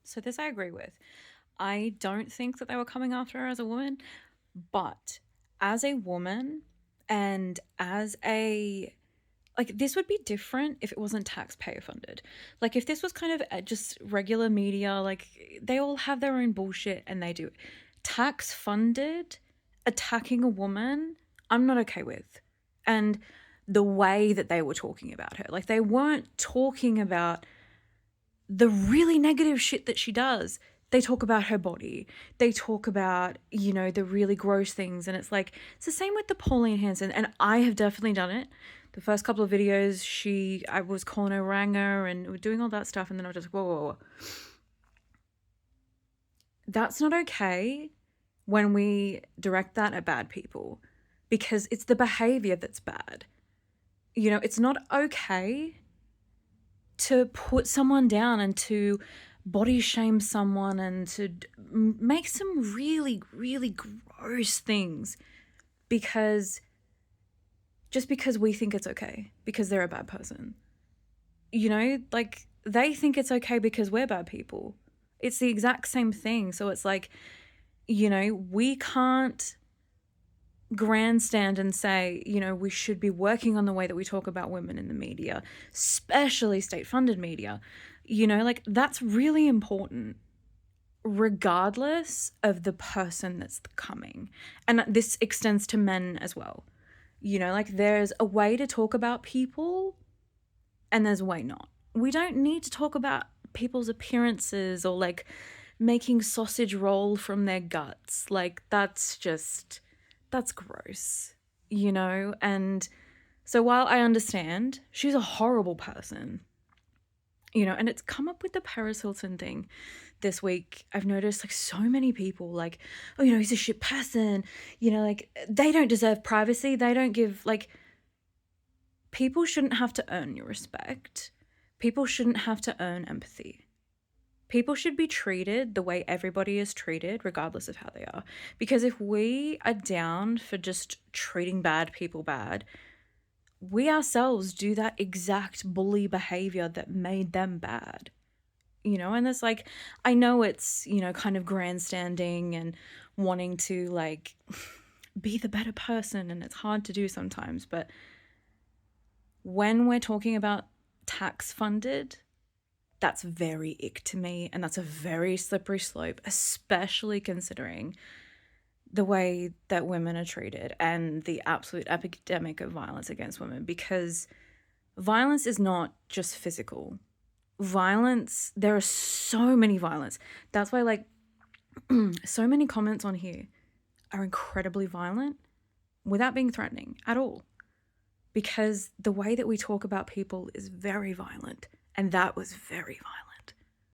So this I agree with. I don't think that they were coming after her as a woman, but as a woman and as a like this would be different if it wasn't taxpayer funded. Like if this was kind of just regular media, like they all have their own bullshit and they do it. Tax funded attacking a woman, I'm not okay with. And the way that they were talking about her, like they weren't talking about the really negative shit that she does. They talk about her body. They talk about, the really gross things. And it's like, it's the same with the Pauline Hanson. And I have definitely done it. The first couple of videos, I was calling her Ranger and doing all that stuff. And then I was just, whoa, whoa, whoa. That's not okay when we direct that at bad people because it's the behavior that's bad. It's not okay to put someone down and to body shame someone and to make some really, really gross things because just because we think it's okay because they're a bad person. Like they think it's okay because we're bad people. It's the exact same thing. So it's like, we can't grandstand and say, we should be working on the way that we talk about women in the media, especially state funded media. Like that's really important, regardless of the person that's coming. And this extends to men as well. Like there's a way to talk about people and there's a way not. We don't need to talk about people's appearances or like making sausage roll from their guts. Like that's gross, And so while I understand she's a horrible person, and it's come up with the Paris Hilton thing this week. I've noticed like so many people like, oh, he's a shit person, like they don't deserve privacy. They don't give like, people shouldn't have to earn your respect. People shouldn't have to earn empathy. People should be treated the way everybody is treated, regardless of how they are. Because if we are down for just treating bad people bad, we ourselves do that exact bully behavior that made them bad. And it's like, I know it's, kind of grandstanding and wanting to like be the better person, and it's hard to do sometimes, but when we're talking about tax funded, that's very ick to me, and that's a very slippery slope, especially considering the way that women are treated and the absolute epidemic of violence against women, because violence is not just physical. Violence, there are so many violence. That's why like so many comments on here are incredibly violent without being threatening at all, because the way that we talk about people is very violent, and that was very violent.